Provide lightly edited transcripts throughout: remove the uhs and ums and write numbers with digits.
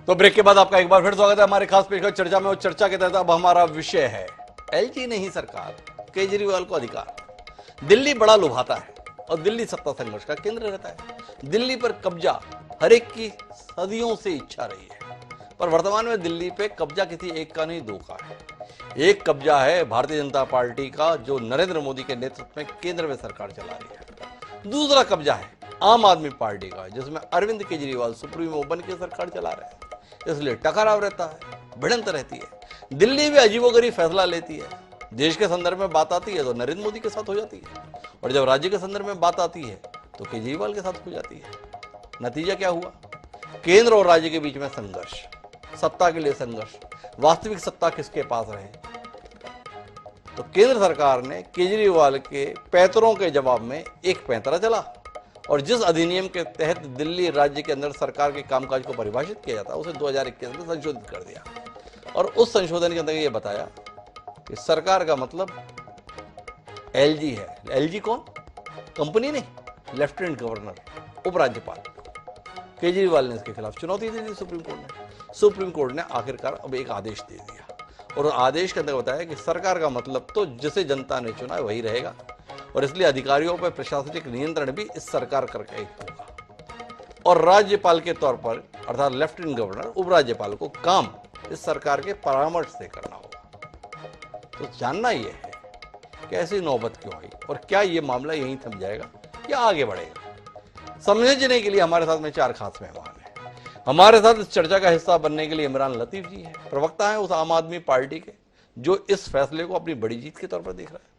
तो ब्रेक के बाद आपका एक बार फिर स्वागत है हमारे खास पेशकश चर्चा में। और चर्चा के तहत अब हमारा विषय है एलजी नहीं सरकार, केजरीवाल को अधिकार। दिल्ली बड़ा लुभाता है और दिल्ली सत्ता संघर्ष का केंद्र रहता है। दिल्ली पर कब्जा हर एक की सदियों से इच्छा रही है, पर वर्तमान में दिल्ली पे कब्जा किसी एक का नहीं, दो का है। एक कब्जा है भारतीय जनता पार्टी का, जो नरेंद्र मोदी के नेतृत्व में केंद्र में सरकार चला रही है। दूसरा कब्जा है आम आदमी पार्टी का, जिसमें अरविंद केजरीवाल सुप्रीमो बन के सरकार चला रहे हैं। इसलिए टकराव रहता है, भिड़ंत रहती है। दिल्ली भी अजीबोगरीब फैसला लेती है। देश के संदर्भ में बात आती है तो नरेंद्र मोदी के साथ हो जाती है, और जब राज्य के संदर्भ में बात आती है तो केजरीवाल के साथ हो जाती है। नतीजा क्या हुआ? केंद्र और राज्य के बीच में संघर्ष, सत्ता के लिए संघर्ष। वास्तविक सत्ता किसके पास रहे? तो केंद्र सरकार ने केजरीवाल के पैंतरों के जवाब में एक पैंतरा चला, और जिस अधिनियम के तहत दिल्ली राज्य के अंदर सरकार के कामकाज को परिभाषित किया जाता है उसे 2021 में संशोधित कर दिया। और उस संशोधन के अंदर यह बताया कि सरकार का मतलब एलजी है। एलजी कौन? कंपनी नहीं, लेफ्टिनेंट गवर्नर, उपराज्यपाल। केजरीवाल ने इसके खिलाफ चुनौती दे दी सुप्रीम कोर्ट ने। सुप्रीम कोर्ट ने आखिरकार अब एक आदेश दे दिया, और आदेश के अंदर बताया कि सरकार का मतलब तो जिसे जनता ने चुना है वही रहेगा, और इसलिए अधिकारियों पर प्रशासनिक नियंत्रण भी इस सरकार करके होगा। और राज्यपाल के तौर पर अर्थात लेफ्टिनेंट गवर्नर, उपराज्यपाल को काम इस सरकार के परामर्श से करना होगा। तो जानना यह है कि ऐसी नौबत क्यों आई, और क्या यह मामला यहीं थम जाएगा या आगे बढ़ेगा? समझने के लिए हमारे साथ में चार खास मेहमान हैं। हमारे साथ इस चर्चा का हिस्सा बनने के लिए इमरान लतीफ जी हैं, प्रवक्ता हैं उस आम आदमी पार्टी के जो इस फैसले को अपनी बड़ी जीत के तौर पर देख रहा है।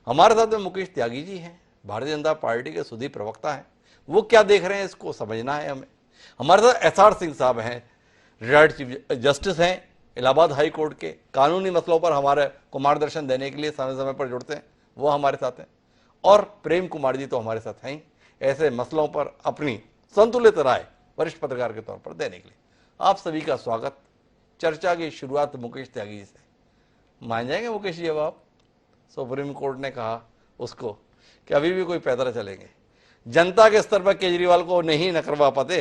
हमारे साथ में मुकेश त्यागी जी हैं, भारतीय जनता पार्टी के सुधी प्रवक्ता हैं। वो क्या देख रहे हैं इसको समझना है हमें। हमारे साथ एसआर सिंह साहब हैं, रिटायर्ड चीफ जस्टिस हैं, इलाहाबाद हाई कोर्ट के। कानूनी मसलों पर हमारे को मार्गदर्शन देने के लिए समय समय पर जुड़ते हैं, वो हमारे साथ हैं। और प्रेम कुमार जी तो हमारे साथ हैं ही, ऐसे मसलों पर अपनी संतुलित राय वरिष्ठ पत्रकार के तौर पर देने के लिए। आप सभी का स्वागत। चर्चा की शुरुआत मुकेश त्यागी जी से। मान जाएंगे मुकेश जी, अब आप सुप्रीम कोर्ट ने कहा उसको कि अभी भी कोई पैदल चलेंगे, जनता के स्तर पर केजरीवाल को नहीं न करवा पाते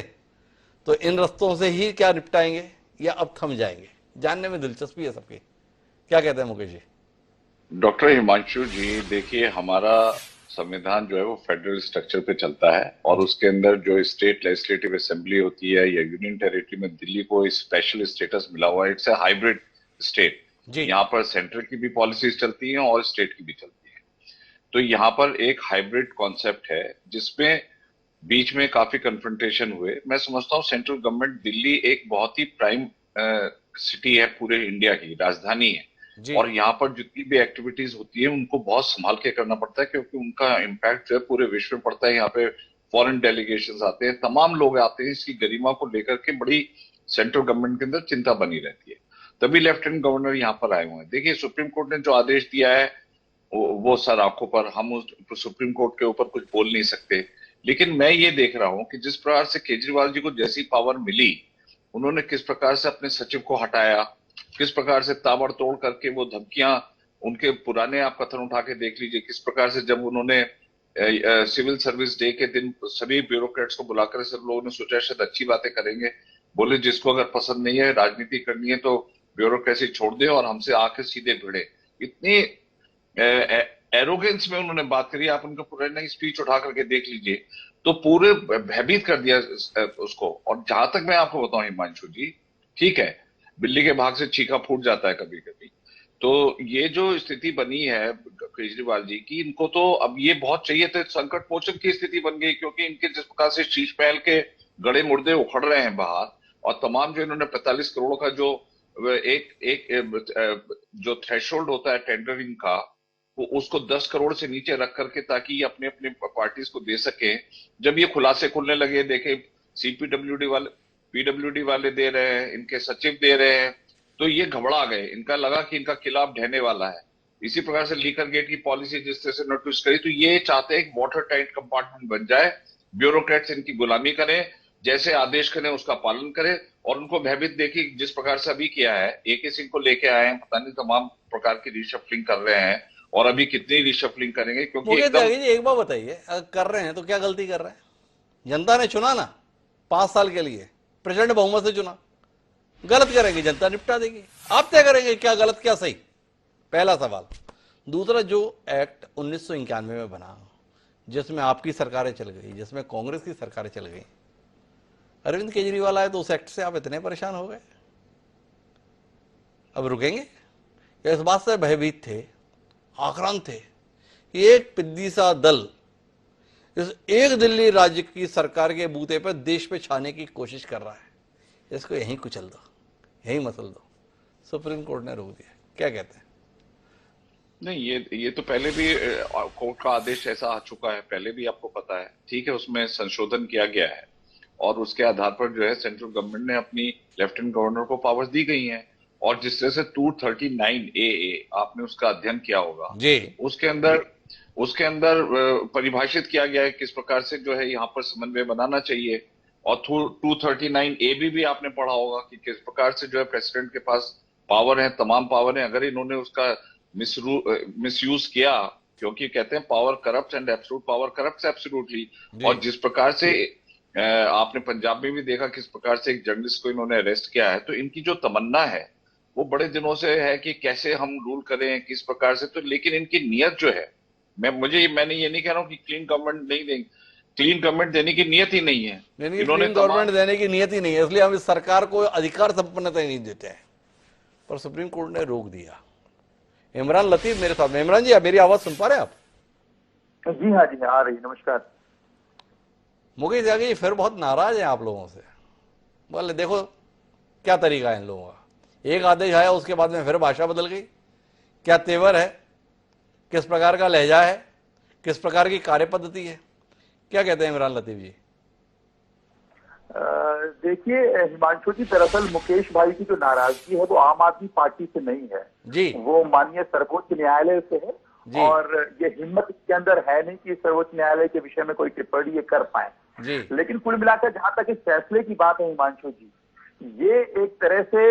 तो इन रस्तों से ही क्या निपटाएंगे, या अब थम जाएंगे? जानने में दिलचस्पी है सबकी। क्या कहते हैं मुकेश जी? डॉक्टर हिमांशु जी, देखिए, हमारा संविधान जो है वो फेडरल स्ट्रक्चर पे चलता है, और उसके अंदर जो स्टेट लेजिस्लेटिव असेंबली होती है या यूनियन टेरिटरी में दिल्ली को स्पेशल स्टेटस मिला हुआ है। It's a hybrid state. यहाँ पर सेंट्रल की भी पॉलिसीज चलती हैं और स्टेट की भी चलती है। तो यहाँ पर एक हाइब्रिड कॉन्सेप्ट है जिसमें बीच में काफी कन्फ्रंटेशन हुए। मैं समझता हूँ सेंट्रल गवर्नमेंट, दिल्ली एक बहुत ही प्राइम सिटी है, पूरे इंडिया की राजधानी है, और यहाँ पर जितनी भी एक्टिविटीज होती है उनको बहुत संभाल के करना पड़ता है, क्योंकि उनका इम्पैक्ट जो है पूरे विश्व में पड़ता है। यहाँ पे फॉरेन डेलीगेशन आते हैं, तमाम लोग आते हैं। इसकी गरिमा को लेकर के बड़ी सेंट्रल गवर्नमेंट के अंदर चिंता बनी रहती है। तभी लेफ्टिनेंट गवर्नर यहाँ पर आए हुए हैं। देखिए, सुप्रीम कोर्ट ने जो आदेश दिया है वो सर आंखों पर, हम उस सुप्रीम कोर्ट के ऊपर कुछ बोल नहीं सकते। लेकिन मैं ये देख रहा हूं कि जिस प्रकार से केजरीवाल जी को जैसी पावर मिली, उन्होंने किस प्रकार से अपने सचिव को हटाया, किस प्रकार से ताबड़तोड़ करके वो धमकियां, उनके पुराने आप कथन उठा के देख लीजिए, किस प्रकार से जब उन्होंने सिविल सर्विस डे के दिन सभी ब्यूरोक्रेट्स को बुलाकर सब लोगों ने सोचा शायद अच्छी बातें करेंगे, बोले जिसको अगर पसंद नहीं है राजनीति करनी है तो ब्यूरोक्रेसी छोड़ दे और हमसे आके सीधे भिड़े। इतनी एरोगेंस में उन्होंने बात करी। आप उनका पुराना स्पीच उठा करके देख लीजिए, तो पूरे भयभीत कर दिया उसको। और जहां तक मैं आपको बताऊं हिमांशु जी, ठीक है, बिल्ली के भाग से चीखा फूट जाता है कभी कभी। तो ये जो स्थिति बनी है केजरीवाल जी की, इनको तो अब ये बहुत चाहिए थे, संकट मोचन की स्थिति बन गई, क्योंकि इनके जिस प्रकार से शीश महल के गड़े मुर्दे उखड़ रहे हैं बाहर, और तमाम जो इन्होंने 45 करोड़ का जो एक जो थ्रेशोल्ड होता है टेंडरिंग का, वो उसको 10 करोड़ से नीचे रख करके, ताकि ये अपने अपने पार्टीज को दे सके। जब ये खुलासे खुलने लगे, देखे सीपीडब्ल्यूडी वाले, पीडब्ल्यूडी वाले दे रहे हैं, इनके सचिव दे रहे हैं, तो ये घबरा गए। इनका लगा कि इनका किला अब ढहने वाला है। इसी प्रकार से लीकर गेट की पॉलिसी जिस तरह से नोटिस करी, तो ये चाहते हैं वाटर टाइट कंपार्टमेंट बन जाए, ब्यूरोक्रेट्स इनकी गुलामी करें, जैसे आदेश करें उसका पालन करें, और उनको भयभीत देखिए जिस प्रकार से अभी किया है। एके सिंह को लेके आए हैं, पता नहीं तमाम प्रकार की रिशफलिंग कर रहे हैं, और अभी कितनी रिशफलिंग करेंगे, क्योंकि एकदम जी एक बात बताइए, कर रहे हैं तो क्या गलती कर रहे हैं? जनता ने चुना ना 5 साल के लिए, प्रचंड बहुमत से चुना, गलत करेंगे जनता निपटा देगी, आप तय करेंगे क्या गलत क्या सही, पहला सवाल। दूसरा, जो एक्ट 1991 में बना, जिसमें आपकी सरकारें चल गई, जिसमें कांग्रेस की सरकारें चल गई, अरविंद केजरीवाल आए तो उस एक्ट से आप इतने परेशान हो गए, अब रुकेंगे? या इस बात से भयभीत थे, आक्रांत थे कि एक पिद्दी सा दल इस एक दिल्ली राज्य की सरकार के बूते पर देश पे छाने की कोशिश कर रहा है, इसको यहीं कुचल दो, यहीं मसल दो। सुप्रीम कोर्ट ने रोक दिया, क्या कहते हैं? नहीं, ये तो पहले भी कोर्ट का आदेश ऐसा आ चुका है, पहले भी आपको पता है। ठीक है, उसमें संशोधन किया गया है और उसके आधार पर जो है सेंट्रल गवर्नमेंट ने अपनी लेफ्टिनेंट गवर्नर को पावर्स दी गई हैं। और जिस तरह से 239AA आपने उसका अध्ययन किया होगा जी, उसके अंदर परिभाषित किया गया है किस प्रकार से जो है यहाँ पर समन्वय बनाना चाहिए। और 239AB भी आपने पढ़ा होगा कि किस प्रकार से जो है प्रेसिडेंट के पास पावर है, तमाम पावर है, अगर इन्होंने उसका मिसयूज किया, क्योंकि कहते हैं power corrupt and absolute power corrupt absolutely. और जिस प्रकार से आपने पंजाब में भी देखा किस प्रकार से एक जर्नलिस्ट को इन्होंने अरेस्ट किया है, तो इनकी जो तमन्ना है वो बड़े दिनों से है कि कैसे हम रूल करें, किस प्रकार से। तो लेकिन इनकी नियत जो है, मैंने ये नहीं कह रहा हूं कि क्लीन गवर्नमेंट नहीं देंगे, क्लीन गवर्नमेंट देने की नियत ही नहीं है। इन्होंने गवर्नमेंट देने की नियत ही नहीं है, इसलिए हम इस सरकार को अधिकार संपन्नता ही नहीं देते हैं, पर सुप्रीम कोर्ट ने रोक दिया। इमरान लतीफ मेरे साथ में। इमरान जी, मेरी आवाज सुन पा रहे हैं आप? जी हाँ, जी हाँ, आ रही। नमस्कार। मुकेश यादव जी फिर बहुत नाराज हैं आप लोगों से, बोले देखो क्या तरीका है इन लोगों का, एक आदेश आया उसके बाद में फिर भाषा बदल गई, क्या तेवर है, किस प्रकार का लहजा है, किस प्रकार की कार्य पद्धति है, क्या कहते हैं इमरान लतीफ जी? देखिए हिमांशु जी, दरअसल मुकेश भाई की जो नाराजगी है वो आम आदमी पार्टी से नहीं है जी, वो माननीय सर्वोच्च न्यायालय से है। और ये हिम्मत इसके अंदर है नहीं कि सर्वोच्च न्यायालय के विषय में कोई टिप्पणी ये कर पाए जी। लेकिन कुल मिलाकर जहां तक इस फैसले की बात है हिमांशु जी, ये एक तरह से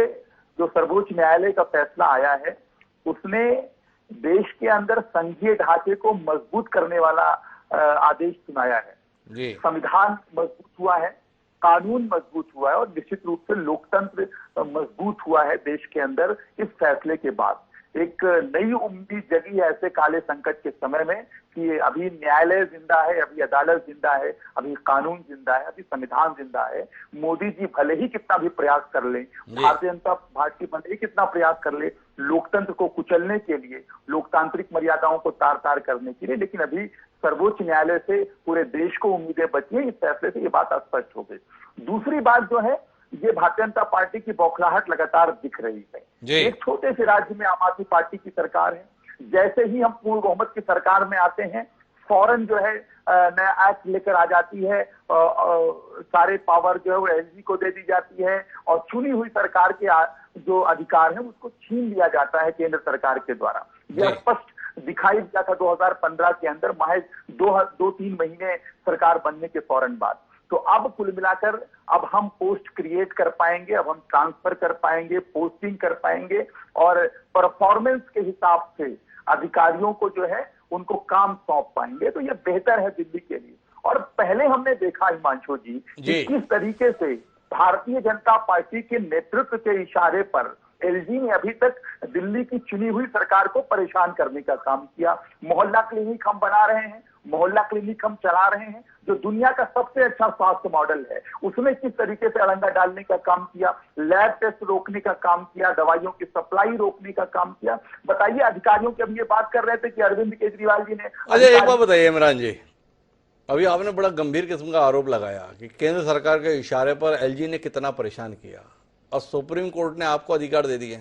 जो सर्वोच्च न्यायालय का फैसला आया है उसने देश के अंदर संघीय ढांचे को मजबूत करने वाला आदेश सुनाया है जी। संविधान मजबूत हुआ है, कानून मजबूत हुआ है और निश्चित रूप से लोकतंत्र मजबूत हुआ है देश के अंदर। इस फैसले के बाद एक नई उम्मीद जगी है ऐसे काले संकट के समय में कि अभी न्यायालय जिंदा है, अभी अदालत जिंदा है, अभी कानून जिंदा है, अभी संविधान जिंदा है। मोदी जी भले ही कितना भी प्रयास कर ले, भारतीय जनता पार्टी भले ही कितना प्रयास कर ले लोकतंत्र को कुचलने के लिए, लोकतांत्रिक मर्यादाओं को तार तार करने के लिए, लेकिन अभी सर्वोच्च न्यायालय से पूरे देश को उम्मीदें बची है। इस फैसले से ये बात स्पष्ट हो गई। दूसरी बात जो है, ये भारतीय जनता पार्टी की बौखलाहट लगातार दिख रही है। एक छोटे से राज्य में आम आदमी पार्टी की सरकार है, जैसे ही हम पूर्ण बहुमत की सरकार में आते हैं फौरन जो है नया एक्ट लेकर आ जाती है, सारे पावर जो है वो एलजी को दे दी जाती है और चुनी हुई सरकार के जो अधिकार है उसको छीन लिया जाता है केंद्र सरकार के द्वारा। यह स्पष्ट दिखाई दिया था 2015 के अंदर, महज 2-3 महीने सरकार बनने के फौरन बाद। तो अब कुल मिलाकर अब हम पोस्ट क्रिएट कर पाएंगे, अब हम ट्रांसफर कर पाएंगे, पोस्टिंग कर पाएंगे और परफॉर्मेंस के हिसाब से अधिकारियों को जो है उनको काम सौंप पाएंगे। तो ये बेहतर है दिल्ली के लिए। और पहले हमने देखा हिमांशु जी कि किस तरीके से भारतीय जनता पार्टी के नेतृत्व के इशारे पर एलजी ने अभी तक दिल्ली की चुनी हुई सरकार को परेशान करने का काम किया। मोहल्ला क्लिनिक हम बना रहे हैं, मोहल्ला क्लिनिक हम चला रहे हैं, जो दुनिया का सबसे अच्छा स्वास्थ्य मॉडल है, उसमें किस तरीके से अड़ंगा डालने का काम किया, लैब टेस्ट रोकने का काम किया, दवाइयों की सप्लाई रोकने का काम किया। बताइए, अधिकारियों की अब ये बात कर रहे थे कि अरविंद केजरीवाल जी ने। अच्छा, एक बात बताइए इमरान जी, अभी आपने बड़ा गंभीर किस्म का आरोप लगाया कि केंद्र सरकार के इशारे पर एलजी ने कितना परेशान किया और सुप्रीम कोर्ट ने आपको अधिकार दे दिए।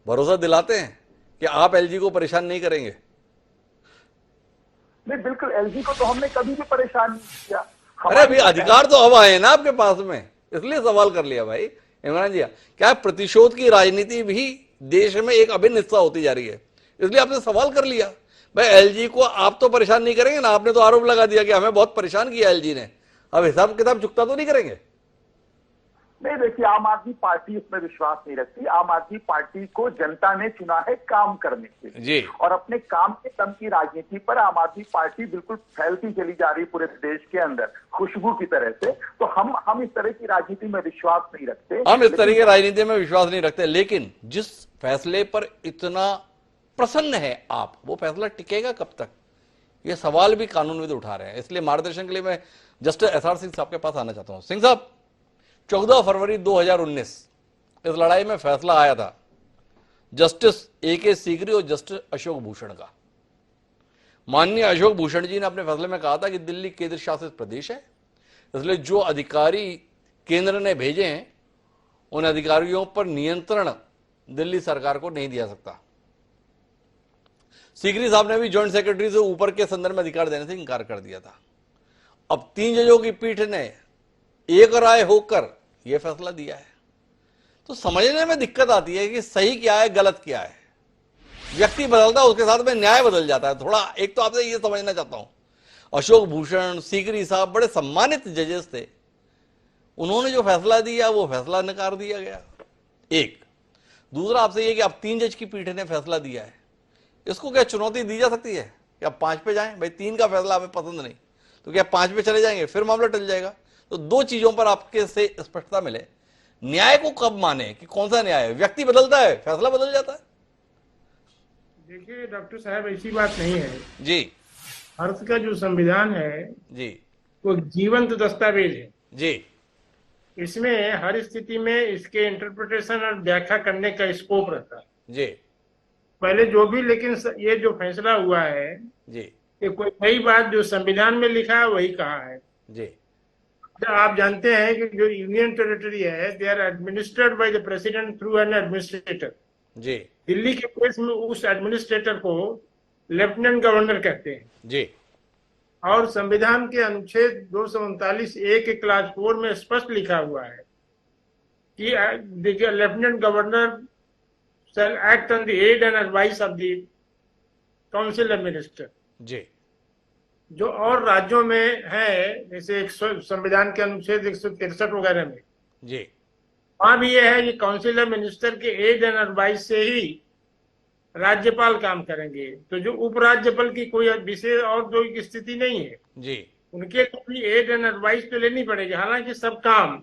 भरोसा दिलाते हैं कि आप एलजी को परेशान नहीं करेंगे? नहीं, बिल्कुल, एलजी को तो हमने कभी भी परेशान नहीं किया। अरे अभी अधिकार तो अब आए ना आपके पास में, इसलिए सवाल कर लिया भाई। इमरान जी, क्या प्रतिशोध की राजनीति भी देश में एक अभिन्न हिस्सा होती जा रही है, इसलिए आपने सवाल कर लिया। भाई एलजी को आप तो परेशान नहीं करेंगे ना, आपने तो आरोप लगा दिया कि हमें बहुत परेशान किया एलजी ने, अब हिसाब किताब चुकता तो नहीं करेंगे? नहीं, देखिए, आम आदमी पार्टी इसमें विश्वास नहीं रखती। आम आदमी पार्टी को जनता ने चुना है काम करने के लिए जी। और अपने काम के दम की राजनीति पर आम आदमी पार्टी बिल्कुल फैलती चली जा रही पूरे देश के अंदर खुशबू की तरह से। तो हम इस तरह की राजनीति में विश्वास नहीं रखते। हम इस तरह की राजनीति में विश्वास नहीं रखते, लेकिन जिस फैसले पर इतना प्रसन्न है आप, वो फैसला टिकेगा कब तक, ये सवाल भी कानूनविद उठा रहे हैं। इसलिए मार्गदर्शन के लिए मैं जस्टिस एसआर सिंह साहब के पास आना चाहता हूं। सिंह साहब, 14 फरवरी 2019 इस लड़ाई में फैसला आया था जस्टिस AK सीकरी और जस्टिस अशोक भूषण का। माननीय अशोक भूषण जी ने अपने फैसले में कहा था कि दिल्ली केंद्र शासित प्रदेश है, इसलिए जो अधिकारी केंद्र ने भेजे हैं उन अधिकारियों पर नियंत्रण दिल्ली सरकार को नहीं दिया सकता। सीकरी साहब ने भी जॉइंट सेक्रेटरी से ऊपर के संदर्भ में अधिकार देने से इंकार कर दिया था। अब 3 जजों की पीठ ने एक राय होकर यह फैसला दिया है, तो समझने में दिक्कत आती है कि सही क्या है, गलत क्या है। व्यक्ति बदलता है, उसके साथ में न्याय बदल जाता है। थोड़ा एक तो आपसे यह समझना चाहता हूं, अशोक भूषण, सीकरी साहब बड़े सम्मानित जजेस थे, उन्होंने जो फैसला दिया वो फैसला नकार दिया गया। एक दूसरा आपसे यह कि अब 3 जज की पीठ ने फैसला दिया है, इसको क्या चुनौती दी जा सकती है कि आप 5 पे जाएं? भाई 3 का फैसला हमें पसंद नहीं, तो क्या 5 पे चले जाएंगे, फिर मामला टल जाएगा। तो 2 चीजों पर आपके से स्पष्टता मिले। न्याय को कब माने कि कौन सा न्याय है? व्यक्ति बदलता है, फैसला बदल जाता है। देखिए डॉक्टर साहब, ऐसी बात नहीं है जी। भारत का जो संविधान है जी। वो जीवंत दस्तावेज है जी। इसमें हर स्थिति में इसके इंटरप्रिटेशन और व्याख्या करने का स्कोप रहता है। जी। पहले जो भी, लेकिन ये जो फैसला हुआ है जी। कि कोई नई बात जो संविधान में लिखा है वही कहा है। जी। आप जानते हैं कि जो यूनियन टेरिटरी है, they are administered by the president through an administrator. जी। दिल्ली के केस में उस एडमिनिस्ट्रेटर को लेफ्टिनेंट गवर्नर कहते हैं। जी। और संविधान के अनुच्छेद 239A के क्लास 4 में स्पष्ट लिखा हुआ है कि lieutenant governor shall act on the aid and advice of the council of minister। जी। जो और राज्यों में है, जैसे संविधान के अनुच्छेद 163 वगैरह में, जी। वहां भी यह है कि काउंसिल ऑफ मिनिस्टर के एड एंड एडवाइस से ही राज्यपाल काम करेंगे। तो जो उपराज्यपाल की कोई विशेष और कोई स्थिति नहीं है, जी। उनके भी एड एंड एडवाइस तो लेनी पड़ेगी। हालांकि सब काम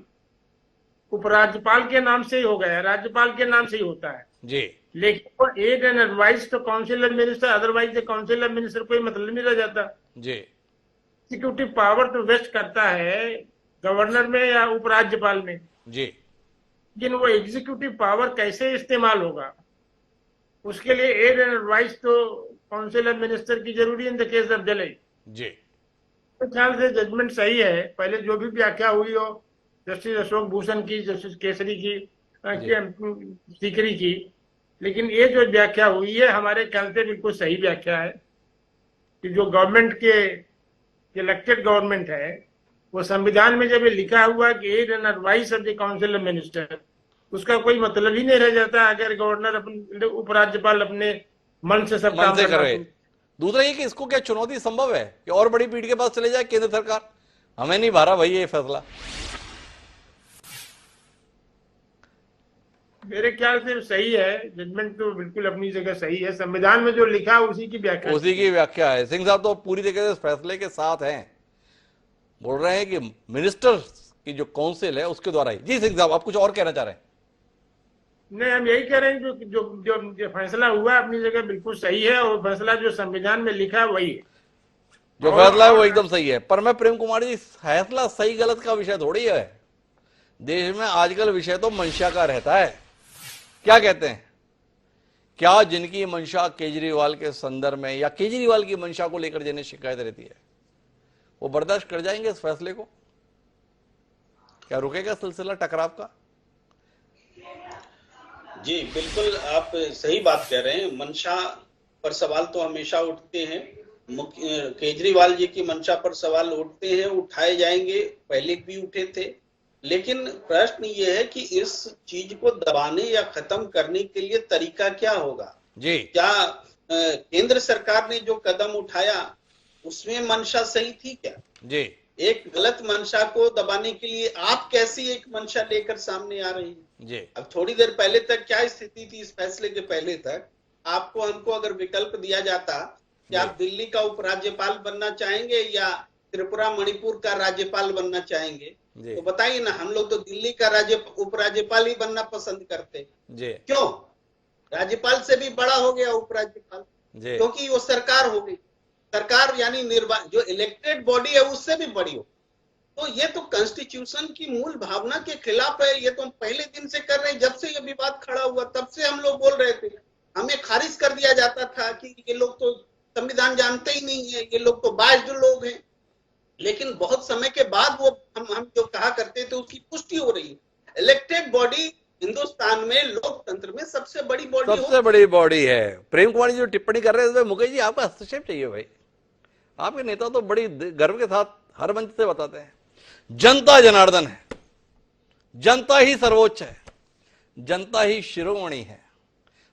उपराज्यपाल के नाम से ही हो गया, राज्यपाल के नाम से ही होता है। जी। लेकिन वो एड एंड एडवाइस तो council of minister, otherwise council of minister कोई मतलब नहीं रह जाता। जी। एग्जीक्यूटिव पावर तो वेस्ट करता है गवर्नर में या उपराज्यपाल में। जी। लेकिन वो एग्जीक्यूटिव पावर कैसे इस्तेमाल होगा, उसके लिए एड एंड एडवाइस तो काउंसिल ऑफ मिनिस्टर की जरूरी है in the case of Delhi. जी। तो ख्याल से जजमेंट सही है। पहले जो भी व्याख्या हुई हो, जस्टिस अशोक भूषण की, जस्टिस केसरी की, सीकरी की, लेकिन ये जो व्याख्या हुई है हमारे ख्याल से बिल्कुल सही व्याख्या है कि जो गवर्नमेंट के इलेक्टेड गवर्नमेंट है, वो संविधान में जब ये लिखा हुआ कि aid and advice of the council of minister, उसका कोई मतलब ही नहीं रह जाता अगर गवर्नर अपने उपराज्यपाल अपने मन से सब काम करे। दूसरा ये कि इसको क्या चुनौती संभव है कि और बड़ी पीठ के पास चले जाए केंद्र सरकार, हमें नहीं भारा भाई ये फैसला? मेरे ख्याल से सही है, जजमेंट तो बिल्कुल अपनी जगह सही है। संविधान में जो लिखा है उसी की व्याख्या है। सिंह साहब तो पूरी तरीके से इस फैसले के साथ हैं, बोल रहे हैं कि मिनिस्टर की जो काउंसिल है उसके द्वारा ही। जी सिंह साहब, आप कुछ और कहना चाह रहे हैं? नहीं, हम यही कह रहे हैं जो फैसला हुआ अपनी जगह बिल्कुल सही है, और फैसला जो संविधान में लिखा है वही है, जो फैसला है वो एकदम सही है। पर मैं प्रेम कुमार जी, फैसला सही गलत का विषय थोड़ी है। देश में आजकल विषय तो मंशा का रहता है। क्या कहते हैं, क्या जिनकी मंशा केजरीवाल के संदर्भ में या केजरीवाल की मंशा को लेकर जिन्हें शिकायत रहती है, वो बर्दाश्त कर जाएंगे इस फैसले को? क्या रुकेगा सिलसिला टकराव का? जी बिल्कुल, आप सही बात कह रहे हैं। मंशा पर सवाल तो हमेशा उठते हैं, केजरीवाल जी की मंशा पर सवाल उठते हैं, उठाए जाएंगे, पहले भी उठे थे। लेकिन प्रश्न ये है कि इस चीज को दबाने या खत्म करने के लिए तरीका क्या होगा? जी। क्या केंद्र सरकार ने जो कदम उठाया उसमें मंशा सही थी क्या? जी। एक गलत मंशा को दबाने के लिए आप कैसी एक मंशा लेकर सामने आ रही हैं? जी अब थोड़ी देर पहले तक क्या स्थिति थी? इस फैसले के पहले तक आपको हमको अगर विकल्प दिया जाता कि आप दिल्ली का उपराज्यपाल बनना चाहेंगे या त्रिपुरा मणिपुर का राज्यपाल बनना चाहेंगे, जी तो बताइए ना, हम लोग तो दिल्ली का उपराज्यपाल ही बनना पसंद करते। जी क्यों? राज्यपाल से भी बड़ा हो गया उपराज्यपाल, जी क्योंकि वो सरकार हो गई। सरकार यानी जो इलेक्टेड बॉडी है उससे भी बड़ी हो। तो ये तो कॉन्स्टिट्यूशन की मूल भावना के खिलाफ है। ये तो हम पहले दिन से कर रहे हैं, जब से ये विवाद खड़ा हुआ तब से हम लोग बोल रहे थे। हमें खारिज कर दिया जाता था कि ये लोग तो संविधान जानते ही नहीं है, ये लोग तो बायस्ड लोग हैं। लेकिन बहुत समय के बाद वो हम जो कहा करते थे उसकी पुष्टि हो रही है। इलेक्टेड बॉडी हिंदुस्तान में लोकतंत्र में सबसे बड़ी बॉडी सबसे बड़ी बॉडी है। प्रेम कुमार जी जो टिप्पणी कर रहे हैं उसमें मुकेश जी आपका हस्तक्षेप चाहिए भाई। आपके नेता तो बड़ी गर्व के साथ हर मंच से बताते हैं जनता जनार्दन है, जनता ही सर्वोच्च है, जनता ही शिरोमणि है,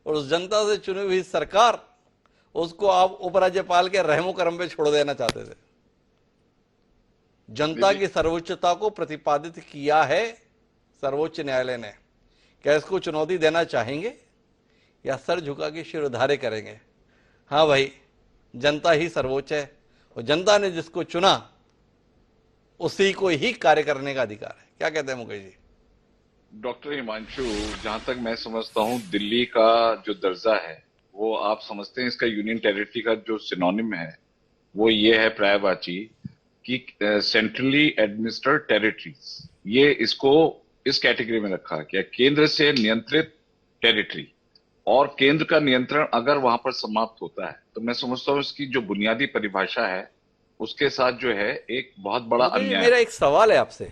और उस जनता से चुनी हुई सरकार उसको आप उपराज्यपाल के रहमो करम पे छोड़ देना चाहते थे। जनता की सर्वोच्चता को प्रतिपादित किया है सर्वोच्च न्यायालय ने। क्या इसको चुनौती देना चाहेंगे या सर झुका के शिरोधार्य करेंगे? हाँ भाई, जनता ही सर्वोच्च है और जनता ने जिसको चुना उसी को ही कार्य करने का अधिकार है। क्या कहते हैं मुकेश जी? डॉक्टर हिमांशु, जहां तक मैं समझता हूं दिल्ली का जो दर्जा है वो आप समझते हैं इसका यूनियन टेरिटरी का जो सिनोनिम है वो ये है पर्यायवाची कि सेंट्रली एडमिनिस्टर्ड टेरिटरीज। ये इसको इस कैटेगरी में रखा गया, केंद्र से नियंत्रित टेरिटरी। और केंद्र का नियंत्रण अगर वहां पर समाप्त होता है तो मैं समझता हूं इसकी जो बुनियादी परिभाषा है उसके साथ जो है एक बहुत बड़ा अन्याय। मेरा एक सवाल है आपसे,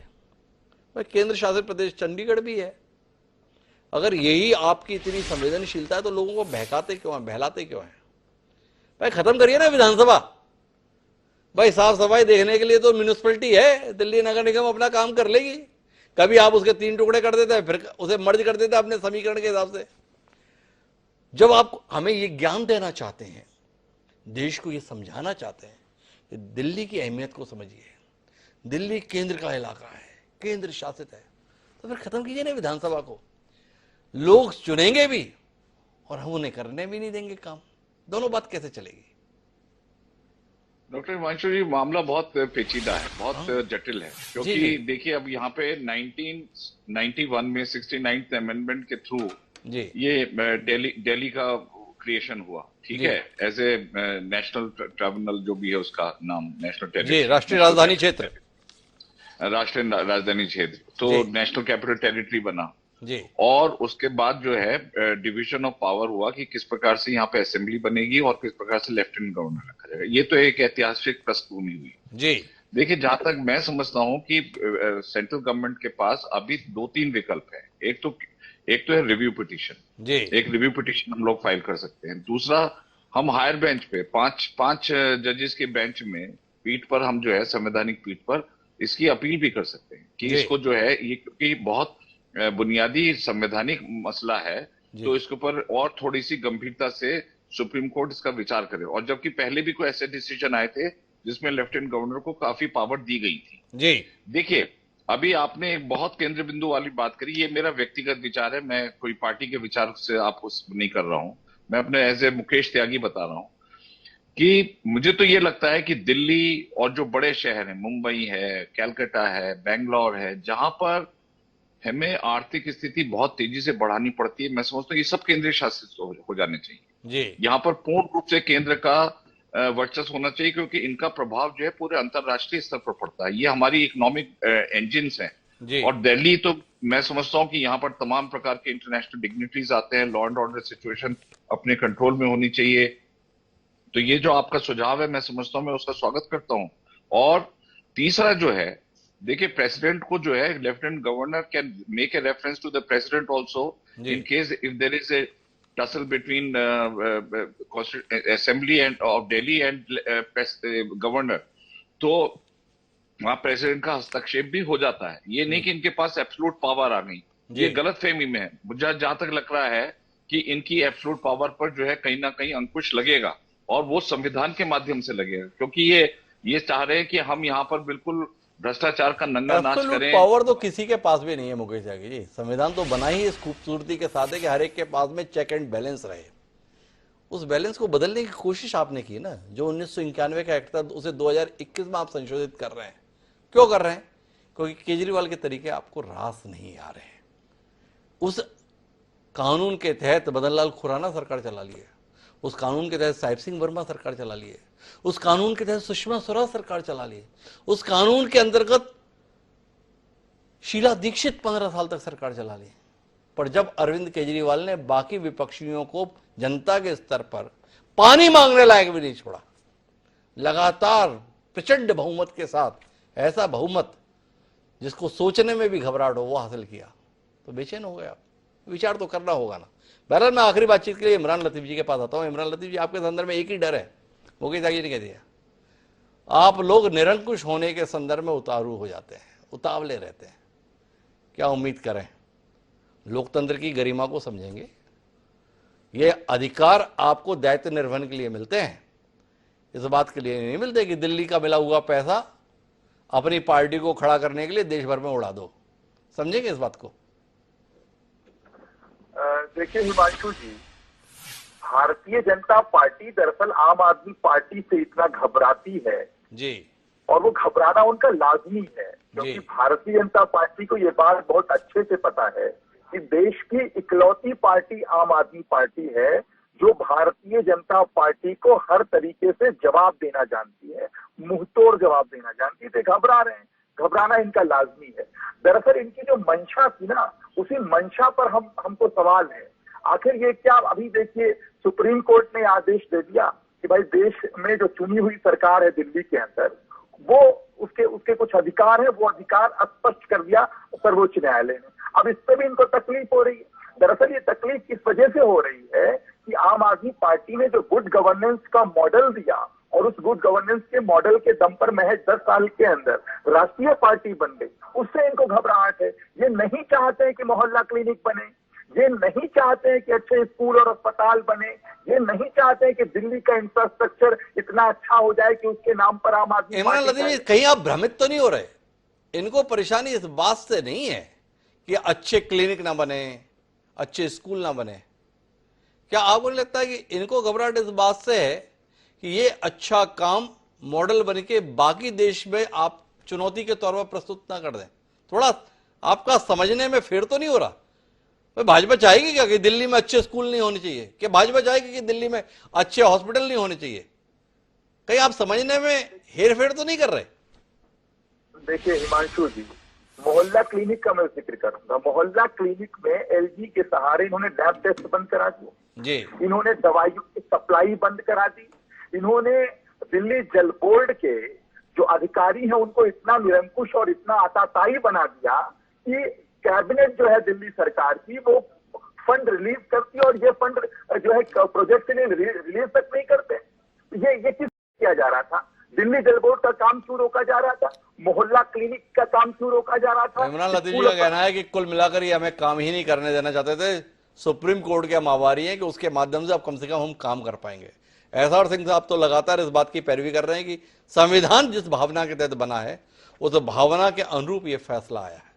भाई केंद्र शासित प्रदेश चंडीगढ़ भी है, अगर यही आपकी इतनी संवेदनशीलता है तो लोगों को बहकाते क्यों हैं, बहलाते क्यों हैं? भाई खत्म करिए ना विधानसभा। भाई साफ सफाई देखने के लिए तो म्यूनिसिपैलिटी है, दिल्ली नगर निगम अपना काम कर लेगी। कभी आप उसके 3 टुकड़े कर देते हैं, फिर उसे मर्ज कर देते हैं अपने समीकरण के हिसाब से। जब आप हमें ये ज्ञान देना चाहते हैं, देश को ये समझाना चाहते हैं कि दिल्ली की अहमियत को समझिए, दिल्ली केंद्र का इलाका है, केंद्र शासित है, तो फिर खत्म कीजिए ना विधानसभा को। लोग चुनेंगे भी और हम उन्हें करने भी नहीं देंगे काम। दोनों बात कैसे चलेगी? डॉक्टर हिमांशु जी, मामला बहुत पेचीदा है, बहुत जटिल है, क्योंकि देखिए अब यहाँ पे 1991 में 69th अमेंडमेंट के थ्रू ये दिल्ली का क्रिएशन हुआ, ठीक है, एज ए नेशनल ट्राइब्यूनल जो भी है उसका नाम नेशनल टेरिटरी, राष्ट्रीय राजधानी क्षेत्र, राष्ट्रीय राजधानी क्षेत्र, तो नेशनल कैपिटल टेरिटरी बना जी। और उसके बाद जो है डिवीजन ऑफ पावर हुआ कि किस प्रकार से यहाँ पे असेंबली बनेगी और किस प्रकार से लेफ्टिनेंट गवर्नर रखा जाएगा। ये तो एक ऐतिहासिक पृष्ठभूमि हुई जी। देखिए, जहां तक मैं समझता हूं कि सेंट्रल गवर्नमेंट के पास अभी 2-3 विकल्प है। एक तो है रिव्यू पिटीशन जी, एक रिव्यू पिटीशन हम लोग फाइल कर सकते हैं। दूसरा, हम हायर बेंच पे 5 जजेस के बेंच में पीठ पर हम जो है संवैधानिक पीठ पर इसकी अपील भी कर सकते हैं कि इसको जो है ये क्योंकि बहुत बुनियादी संवैधानिक मसला है तो इसके ऊपर और थोड़ी सी गंभीरता से सुप्रीम कोर्ट इसका विचार करे। और जबकि पहले भी कोई ऐसे डिसीजन आए थे जिसमें लेफ्टिनेंट गवर्नर को काफी पावर दी गई थी जी। देखिए, अभी आपने एक बहुत केंद्र बिंदु वाली बात करी, ये मेरा व्यक्तिगत विचार है, मैं कोई पार्टी के विचार से आपको नहीं कर रहा हूं, मैं अपने एज ए मुकेश त्यागी बता रहा हूं कि मुझे तो ये लगता है कि दिल्ली और जो बड़े शहर हैं, मुंबई है, कैलकाटा है, बेंगलोर है, जहां पर हमें आर्थिक स्थिति बहुत तेजी से बढ़ानी पड़ती है, मैं समझता हूँ ये सब केंद्रीय शासित हो जाने चाहिए जी। यहाँ पर पूर्ण रूप से केंद्र का वर्चस्व होना चाहिए, क्योंकि इनका प्रभाव जो है पूरे अंतरराष्ट्रीय स्तर पर पड़ता है। ये हमारी इकोनॉमिक इंजिन्स हैं और दिल्ली तो मैं समझता हूँ कि यहाँ पर तमाम प्रकार के इंटरनेशनल डिग्निटरीज आते हैं, लॉ एंड ऑर्डर सिचुएशन अपने कंट्रोल में होनी चाहिए। तो ये जो आपका सुझाव है मैं समझता हूँ, मैं उसका स्वागत करता हूँ। और तीसरा जो है, देखिए, प्रेसिडेंट को जो है lieutenant governor can make a reference to the president also in case if there is a tussle between assembly and of Delhi and governor, तो वहां प्रेसिडेंट का हस्तक्षेप भी हो जाता है। ये नहीं कि इनके पास एब्सोल्यूट पावर आ गई, ये गलत फहमी में है। मुझे जहां तक लग रहा है कि इनकी एब्सोल्यूट पावर पर जो है कहीं ना कहीं अंकुश लगेगा और वो संविधान के माध्यम से लगेगा, क्योंकि ये चाह रहे हैं कि हम यहाँ पर बिल्कुल भ्रष्टाचार का नंगा नाच एब्सोल्यूट करें। पावर तो किसी के पास भी नहीं है मुकेश त्यागी जी। संविधान तो बना ही इस खूबसूरती के साथ है कि हर एक के पास में चेक एंड बैलेंस रहे। उस बैलेंस को बदलने की कोशिश आपने की ना। जो 1991 का एक्ट था उसे 2021 में आप संशोधित कर रहे हैं। क्यों कर रहे हैं? क्योंकि केजरीवाल के तरीके आपको रास नहीं आ रहे हैं। उस कानून के तहत मदनलाल खुराना सरकार चला ली है, उस कानून के तहत साहिब सिंह वर्मा सरकार चला ली है, उस कानून के तहत सुषमा स्वराज सरकार चला ली है, उस कानून के अंतर्गत शीला दीक्षित 15 साल तक सरकार चला ली। पर जब अरविंद केजरीवाल ने बाकी विपक्षियों को जनता के स्तर पर पानी मांगने लायक भी नहीं छोड़ा, लगातार प्रचंड बहुमत के साथ, ऐसा बहुमत जिसको सोचने में भी घबराहट हो, वो हासिल किया, तो बेचैन हो गए आप। विचार तो करना होगा ना। बहरहाल मैं आखिरी बातचीत के लिए इमरान लतीफ जी के पास आता हूं। इमरान लतीफ जी, आपके संदर्भ में एक ही डर है, मुकेश त्यागी ने कह दिया, आप लोग निरंकुश होने के संदर्भ में उतारू हो जाते हैं, उतावले रहते हैं। क्या उम्मीद करें? लोकतंत्र की गरिमा को समझेंगे? ये अधिकार आपको दायित्व निर्वहन के लिए मिलते हैं, इस बात के लिए नहीं मिलते कि दिल्ली का मिला हुआ पैसा अपनी पार्टी को खड़ा करने के लिए देश भर में उड़ा दो। समझेंगे इस बात को? देखिए हिमांशु जी, भारतीय जनता पार्टी दरअसल आम आदमी पार्टी से इतना घबराती है जी, और वो घबराना उनका लाजमी है, क्योंकि जी। भारतीय जनता पार्टी को ये बात बहुत अच्छे से पता है कि देश की इकलौती पार्टी आम आदमी पार्टी है जो भारतीय जनता पार्टी को हर तरीके से जवाब देना जानती है, मुंहतोड़ जवाब देना जानती है। तो घबरा रहे हैं, घबराना इनका लाजमी है। दरअसल इनकी जो मंशा थी ना, उसी मंशा पर हमको सवाल है। आखिर ये क्या, अभी देखिए सुप्रीम कोर्ट ने आदेश दे दिया कि भाई देश में जो चुनी हुई सरकार है दिल्ली के अंदर, वो उसके कुछ अधिकार है, वो अधिकार स्पष्ट कर दिया सर्वोच्च न्यायालय ने। अब इससे भी इनको तकलीफ हो रही है। दरअसल ये तकलीफ किस वजह से हो रही है कि आम आदमी पार्टी ने जो गुड गवर्नेंस का मॉडल दिया और उस गुड गवर्नेंस के मॉडल के दम पर महज 10 साल के अंदर राष्ट्रीय पार्टी बन गई, उससे इनको घबराहट है। ये नहीं चाहते हैं कि मोहल्ला क्लिनिक बने, ये नहीं चाहते हैं कि अच्छे स्कूल और अस्पताल बने, ये नहीं चाहते हैं कि दिल्ली का इंफ्रास्ट्रक्चर इतना अच्छा हो जाए कि उसके नाम पर आम आदमी इमरान लतीफ जी, कहीं आप भ्रमित तो नहीं हो रहे? इनको परेशानी इस बात से नहीं है कि अच्छे क्लिनिक ना बने, अच्छे स्कूल ना बने। क्या आपको नहीं लगता है कि इनको घबराहट इस बात से है कि ये अच्छा काम मॉडल बन के बाकी देश में आप चुनौती के तौर पर प्रस्तुत ना कर दें? थोड़ा आपका समझने में फेर तो नहीं हो रहा? भाजपा चाहेगी क्या कि दिल्ली में अच्छे स्कूल नहीं होने चाहिए? क्या भाजपा चाहेगी कि दिल्ली में अच्छे हॉस्पिटल नहीं होने चाहिए? कहीं आप समझने में हेर फेर तो नहीं कर रहे? देखिए हिमांशु जी, मोहल्ला क्लिनिक का मैं जिक्र करूंगा। मोहल्ला क्लिनिक में एलजी के सहारे इन्होंने लैब टेस्ट बंद करा दिए जी, इन्होंने दवाइयों की सप्लाई बंद करा दी, इन्होंने दिल्ली जल बोर्ड के जो अधिकारी हैं उनको इतना निरंकुश और इतना आताताई बना दिया कि कैबिनेट जो है दिल्ली सरकार की वो फंड रिलीज करती है और ये फंड जो है प्रोजेक्ट के लिए रिलीज तक नहीं करते। ये किस किया जा रहा था? दिल्ली जल बोर्ड का काम क्यों रोका जा रहा था? मोहल्ला क्लिनिक का काम क्यों रोका जा रहा था? इमरान लतीफ जी का कहना है कि कुल मिलाकर ये हमें काम ही नहीं करने देना चाहते थे। सुप्रीम कोर्ट के हम आभारी हैं कि उसके माध्यम से अब कम से कम हम काम कर पाएंगे। एसआर सिंह साहब तो लगातार इस बात की पैरवी कर रहे हैं कि संविधान जिस भावना के तहत बना है उस भावना के अनुरूप ये फैसला आया है।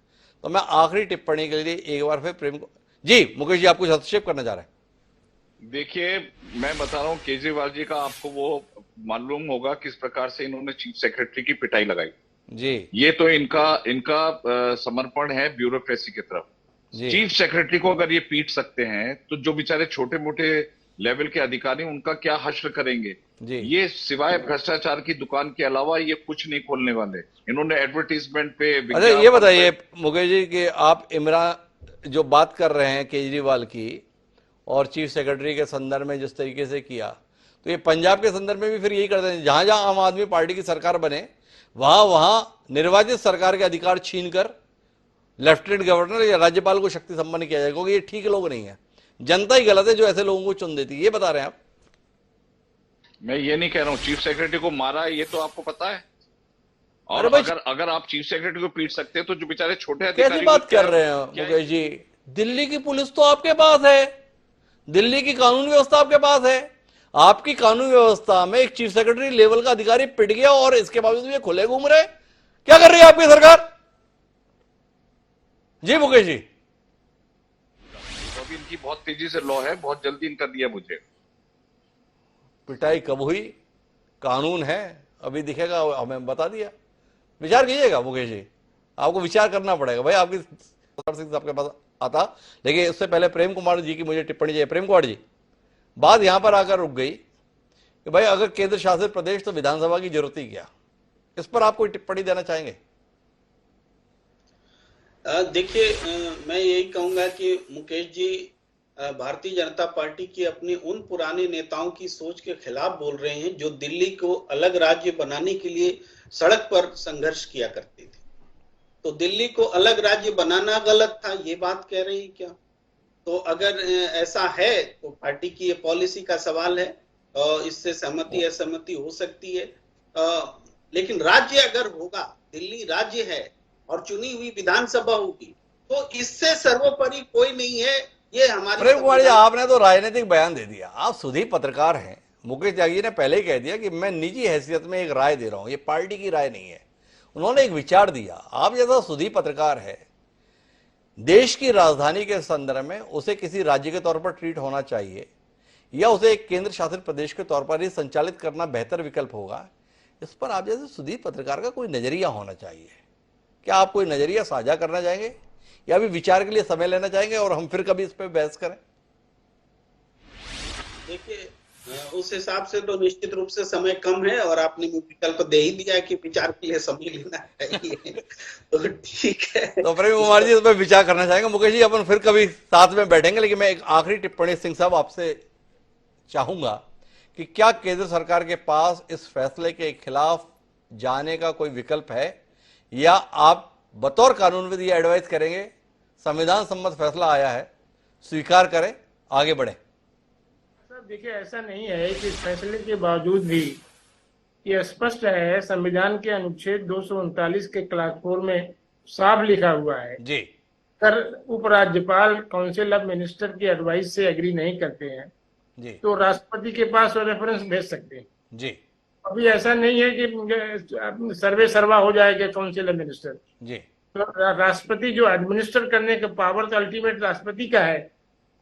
तो मैं आखिरी टिप्पणी के लिए एक बार फिर प्रेम को जी, मुकेश जी आप कुछ हस्तक्षेप करना चाह रहे हैं? देखिए, मैं बता रहा हूं केजरीवाल जी का, आपको वो मालूम होगा किस प्रकार से इन्होंने चीफ सेक्रेटरी की पिटाई लगाई जी। ये तो इनका समर्पण है ब्यूरोक्रेसी की तरफ। चीफ सेक्रेटरी को अगर ये पीट सकते हैं तो जो बेचारे छोटे मोटे लेवल के अधिकारी उनका क्या हश्र करेंगे जी। ये सिवाय भ्रष्टाचार की दुकान के अलावा ये कुछ नहीं खोलने वाले। इन्होंने एडवर्टीजमेंट पे अच्छा ये बताइए मुकेश जी कि आप इमरान जो बात कर रहे हैं केजरीवाल की और चीफ सेक्रेटरी के संदर्भ में जिस तरीके से किया, तो ये पंजाब के संदर्भ में भी फिर यही करते हैं। जहां जहां आम आदमी पार्टी की सरकार बने वहां निर्वाचित सरकार के अधिकार छीनकर लेफ्टिनेंट गवर्नर या राज्यपाल को शक्ति संपन्न किया जाएगा, क्योंकि ये ठीक लोग नहीं है। जनता ही गलत है जो ऐसे लोगों को चुन देती है, ये बता रहे हैं आप? मैं ये नहीं कह रहा हूं चीफ सेक्रेटरी को मारा है, ये तो आपको पता है। और अगर आप चीफ सेक्रेटरी को पीट सकते हैं तो जो बेचारे छोटे अधिकारी कैसी बात कर रहे हैं मुकेश जी? दिल्ली की पुलिस तो आपके पास है, दिल्ली की कानून व्यवस्था आपके पास है। आपकी कानून व्यवस्था में एक चीफ सेक्रेटरी लेवल का अधिकारी पिट गया और इसके बावजूद ये खुले घूम रहे। क्या कर रही है आपकी सरकार? जी मुकेश जी। तो अभी इनकी बहुत तेजी से लॉ है, बहुत जल्दी इनका दिया मुझे। पिटाई कब हुई? कानून है, अभी दिखेगा, हमें बता दिया। विचार कीजिएगा मुकेश जी, आपको विचार करना पड़ेगा भाई। आपकी आपके पास आता, लेकिन उससे पहले प्रेम कुमार जी की मुझे टिप्पणी चाहिए। प्रेम कुमार जी, बात यहां पर आकर रुक गई कि भाई अगर केंद्र शासित प्रदेश तो विधानसभा की जरूरत ही क्या? इस पर आप कोई टिप्पणी देना चाहेंगे? देखिए, मैं यही कहूंगा कि मुकेश जी भारतीय जनता पार्टी की अपने उन पुराने नेताओं की सोच के खिलाफ बोल रहे हैं जो दिल्ली को अलग राज्य बनाने के लिए सड़क पर संघर्ष किया करते थे। तो दिल्ली को अलग राज्य बनाना गलत था, ये बात कह रहे हैं क्या? तो अगर ऐसा है तो पार्टी की ये पॉलिसी का सवाल है, इससे सहमति असहमति हो सकती है, लेकिन राज्य अगर होगा, दिल्ली राज्य है और चुनी हुई विधानसभा होगी, तो इससे सर्वोपरि कोई नहीं है। ये हमारी प्रेम कुमार जी, आपने तो राजनीतिक बयान दे दिया, आप सुधी पत्रकार हैं। मुकेश त्यागी ने पहले ही कह दिया कि मैं निजी हैसियत में एक राय दे रहा हूं, ये पार्टी की राय नहीं है। उन्होंने एक विचार दिया। आप जैसा सुधी पत्रकार है, देश की राजधानी के संदर्भ में उसे किसी राज्य के तौर पर ट्रीट होना चाहिए या उसे एक केंद्र शासित प्रदेश के तौर पर ही संचालित करना बेहतर विकल्प होगा, इस पर आप जैसे सुधी पत्रकार का कोई नजरिया होना चाहिए। क्या आप कोई नजरिया साझा करना चाहेंगे या अभी विचार के लिए समय लेना चाहेंगे और हम फिर कभी इस पर बहस करें? देखिए, उस हिसाब से तो निश्चित रूप से समय कम है और आपने विकल्प दे ही दिया कि विचार के लिए समय लेना चाहिए। तो ठीक है। तो प्रेम कुमार जी, इस पर विचार करना चाहेंगे। मुकेश जी, अपन फिर कभी साथ में बैठेंगे, लेकिन मैं एक आखिरी टिप्पणी सिंह साहब आपसे चाहूंगा कि क्या केंद्र सरकार के पास इस फैसले के खिलाफ जाने का कोई विकल्प है या आप बतौर कानूनविद ये एडवाइस करेंगे संविधान सम्मत फैसला आया है, स्वीकार करें, आगे बढ़े? सर देखिए, ऐसा नहीं है कि इस फैसले के बावजूद भी ये स्पष्ट है, संविधान के अनुच्छेद 239 के क्लास 4 में साफ लिखा हुआ है जी। अगर उपराज्यपाल काउंसिल ऑफ मिनिस्टर की एडवाइस से एग्री नहीं करते हैं जी तो राष्ट्रपति के पास रेफरेंस भेज सकते हैं। जी अभी ऐसा नहीं है कि सर्वे सर्वा हो जाएगा काउंसिल ऑफ मिनिस्टर। जी। तो राष्ट्रपति जो एडमिनिस्टर करने का पावर तो अल्टीमेट राष्ट्रपति का है,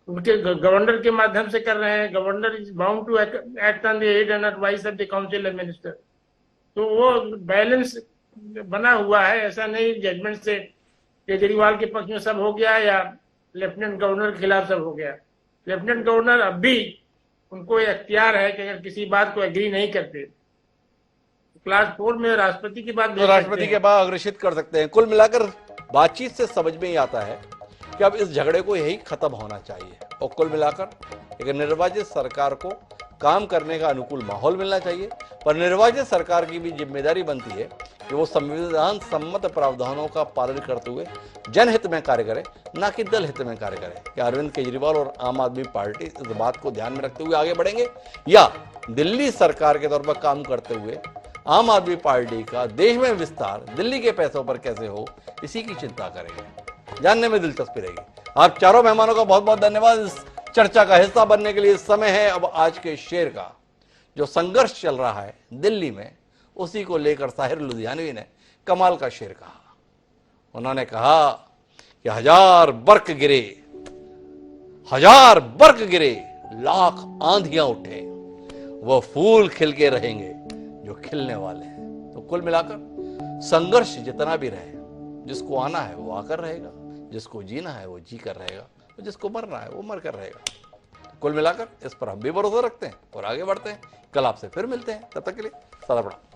उनके गवर्नर के माध्यम से कर रहे हैं। Governor is bound to act on the aid and advice of the council of minister. तो वो बैलेंस बना हुआ है। ऐसा नहीं जजमेंट से केजरीवाल के पक्ष में सब हो गया या लेफ्टिनेंट गवर्नर के खिलाफ सब हो गया। लेफ्टिनेंट गवर्नर अब भी उनको अख्तियार है कि अगर किसी बात को एग्री नहीं करते क्लास 4 में राष्ट्रपति की बात तो राष्ट्रपति के बाद अग्रेषित कर सकते हैं। कुल मिलाकर बातचीत से समझ में ही आता है कि अब इस झगड़े को यही खत्म होना चाहिए और कुल मिलाकर एक निर्वाचित सरकार को काम करने का अनुकूल माहौल मिलना चाहिए। पर निर्वाचित सरकार की भी जिम्मेदारी बनती है कि वो संविधान सम्मत प्रावधानों का पालन करते हुए जनहित में कार्य करे, ना कि दल हित में कार्य करे। क्या अरविंद केजरीवाल और आम आदमी पार्टी इस बात को ध्यान में रखते हुए आगे बढ़ेंगे या दिल्ली सरकार के तौर पर काम करते हुए आम आदमी पार्टी का देश में विस्तार दिल्ली के पैसों पर कैसे हो, इसी की चिंता करेंगे? जानने में दिलचस्पी रहेगी। आप चारों मेहमानों का बहुत बहुत धन्यवाद इस चर्चा का हिस्सा बनने के लिए। समय है अब आज के शेर का। जो संघर्ष चल रहा है दिल्ली में, उसी को लेकर साहिर लुधियानवी ने कमाल का शेर कहा। उन्होंने कहा कि हजार बर्क गिरे, लाख आंधियां उठे, वह फूल खिल के रहेंगे जो खिलने वाले हैं। तो कुल मिलाकर संघर्ष जितना भी रहे, जिसको आना है वो आकर रहेगा, जिसको जीना है वो जी कर रहेगा, और जिसको मरना है वो मर कर रहेगा। कुल मिलाकर इस पर हम भी भरोसा रखते हैं और आगे बढ़ते हैं। कल आपसे फिर मिलते हैं, तब तक के लिए सदा प्रणाम।